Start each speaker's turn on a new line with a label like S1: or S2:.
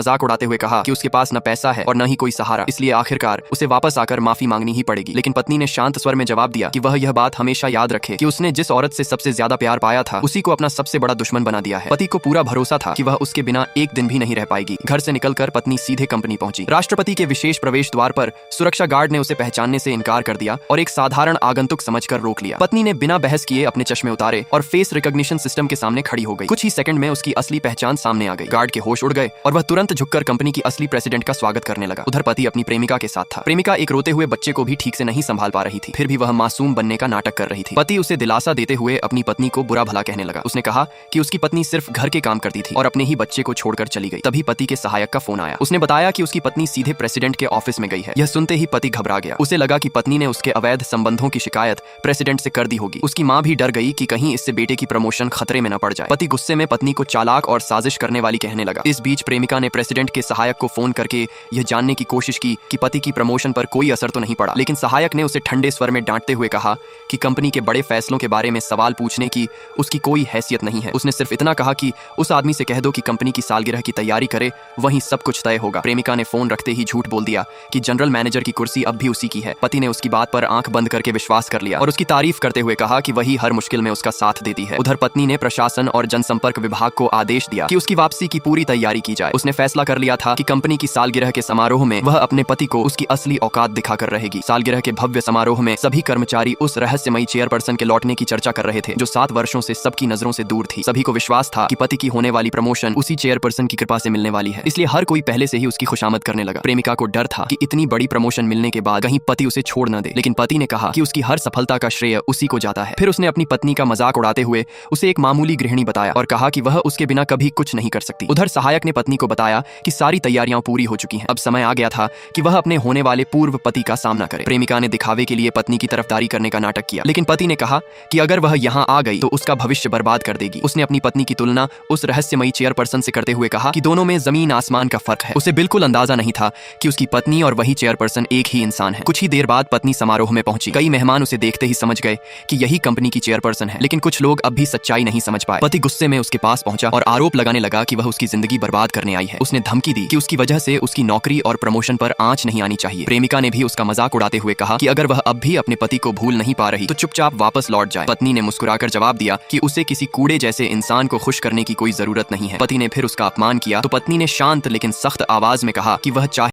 S1: मजाक उड़ाते हुए कहा कि उसके पास न पैसा है और न ही कोई सहारा, इसलिए आखिरकार उसे वापस आकर माफी मांगनी ही पड़ेगी। लेकिन पत्नी ने शांत स्वर में जवाब दिया कि वह यह बात हमेशा याद रखे कि उसने जिस औरत से सबसे ज्यादा प्यार पाया था उसी को अपना सबसे बड़ा दुश्मन बना दिया है। पति को पूरा भरोसा था कि वह उसके बिना एक दिन भी नहीं रह पाएगी। घर से निकलकर पत्नी सीधे कंपनी पहुंची। राष्ट्रपति के विशेष प्रवेश द्वार पर सुरक्षा गार्ड ने उसे पहचानने से इनकार कर दिया और एक साधारण आगंतुक समझकर रोक लिया। पत्नी ने बिना बहस किए अपने चश्मे उतारे और फेस रिकॉग्निशन सिस्टम के सामने खड़ी हो गई। कुछ ही सेकंड में उसकी असली पहचान सामने आ गई। गार्ड के होश उड़ गए और वह तुरंत झुककर कंपनी की असली प्रेसिडेंट का स्वागत करने लगा। उधर पति अपनी प्रेमिका के साथ था। प्रेमिका एक रोते हुए बच्चे को भी ठीक से नहीं संभाल पा रही थी, फिर भी वह मासूम बनने का नाटक कर रही थी। पति उसे दिलासा देते हुए अपनी पत्नी को बुरा भला कहने लगा। उसने कहा कि उसकी पत्नी सिर्फ घर के काम करती थी और अपने ही बच्चे को छोड़कर चली गई। तभी पति के सहायक का फोन आया। उसने बताया कि उसकी पत्नी सीधे प्रेसिडेंट के ऑफिस में गई है। यह सुनते ही पति घबरा गया। उसे लगा कि पत्नी ने उसके अवैध संबंधों की शिकायत प्रेसिडेंट से कर दी होगी। उसकी माँ भी डर गई कि कहीं इससे बेटे की प्रमोशन खतरे में न पड़ जाए। पति गुस्से में पत्नी को चालाक और साजिश करने वाली कहने लगा। इस बीच प्रेमिका ने प्रेसिडेंट के सहायक को फोन करके यह जानने की कोशिश की कि पति की प्रमोशन पर कोई असर तो नहीं पड़ा। लेकिन सहायक ने उसे ठंडे स्वर में डांटते हुए कहा कि कंपनी के बड़े फैसलों के बारे में सवाल पूछने की उसकी कोई हैसियत नहीं है। उसने सिर्फ इतना कहा कि उस आदमी से कह दो कि कंपनी की सालगिरह की तैयारी करे, वहीं सब कुछ तय होगा। प्रेमिका ने फोन रखते ही झूठ बोल दिया कि जनरल मैनेजर की कुर्सी अब भी उसी की है। पति ने उसकी बात पर आंख बंद करके विश्वास कर लिया और उसकी तारीफ करते हुए कहा कि वही हर मुश्किल में उसका साथ देती है। उधर पत्नी ने प्रशासन और जनसंपर्क विभाग को आदेश दिया कि उसकी वापसी की पूरी तैयारी की जाए। उसने फैसला कर लिया था कि कंपनी की सालगिरह के समारोह में वह अपने पति को उसकी असली औकात दिखाकर रहेगी। सालगिरह के भव्य समारोह में सभी कर्मचारी उस रहस्यमयी चेयरपर्सन के लौटने की चर्चा कर रहे थे जो 7 वर्षों से सबकी नजरों से दूर थी। सभी को विश्वास था कि पति की होने वाली प्रमोशन उसी चेयरपर्सन की कृपा से मिलने वाली है, इसलिए हर कोई पहले से ही उसकी खुशामद करने लगा। प्रेमिका को डर था कि इतनी बड़ी प्रमोशन मिलने के बाद कहीं पति उसे छोड़ न दे, लेकिन पति ने कहा कि उसकी हर सफलता का श्रेय उसी को जाता है। फिर उसने अपनी पत्नी का मजाक उड़ाते हुए उसे एक मामूली गृहिणी बताया और कहा कि वह उसके बिना कभी कुछ नहीं कर सकती। उधर सहायक ने पत्नी को बताया कि सारी तैयारियां पूरी हो चुकी हैं, अब समय आ गया था कि वह अपने होने वाले पूर्व पति का सामना करे। प्रेमिका ने दिखावे के लिए पत्नी की तरफदारी करने का नाटक किया, लेकिन पति ने कहा कि अगर वह यहाँ आ गई तो उसका भविष्य बर्बाद कर देगी। उसने अपनी पत्नी की तुलना उस रहस्यमयी चेयरपर्सन से करते हुए कहा कि दोनों में जमीन आसमान का फर्क है। उसे बिल्कुल अंदाजा नहीं था कि उसकी पत्नी और वही चेयरपर्सन एक ही इंसान है। कुछ ही देर बाद पत्नी समारोह में पहुंची। कई मेहमान उसे देखते ही समझ गए कि यही कंपनी की चेयरपर्सन है, लेकिन कुछ लोग अब भी सच्चाई नहीं समझ पाए। पति गुस्से में उसके पास पहुंचा और आरोप लगाने लगा कि वह उसकी जिंदगी बर्बाद करने आई है। उसने धमकी दी कि उसकी वजह से उसकी नौकरी और प्रमोशन पर आंच नहीं आनी चाहिए। प्रेमिका ने भी उसका मजाक उड़ाते हुए कहा कि अगर वह अब भी अपने पति को भूल नहीं पा रही तो चुपचाप वापस लौट जाए। पत्नी ने मुस्कुराकर जवाब दिया कि उसे किसी कूड़े जैसे इंसान को खुश करने की कोई जरूरत नहीं है। पति ने फिर उसका अपमान किया तो पत्नी ने शांत लेकिन सख्त आवाज में कहा कि वह चाहे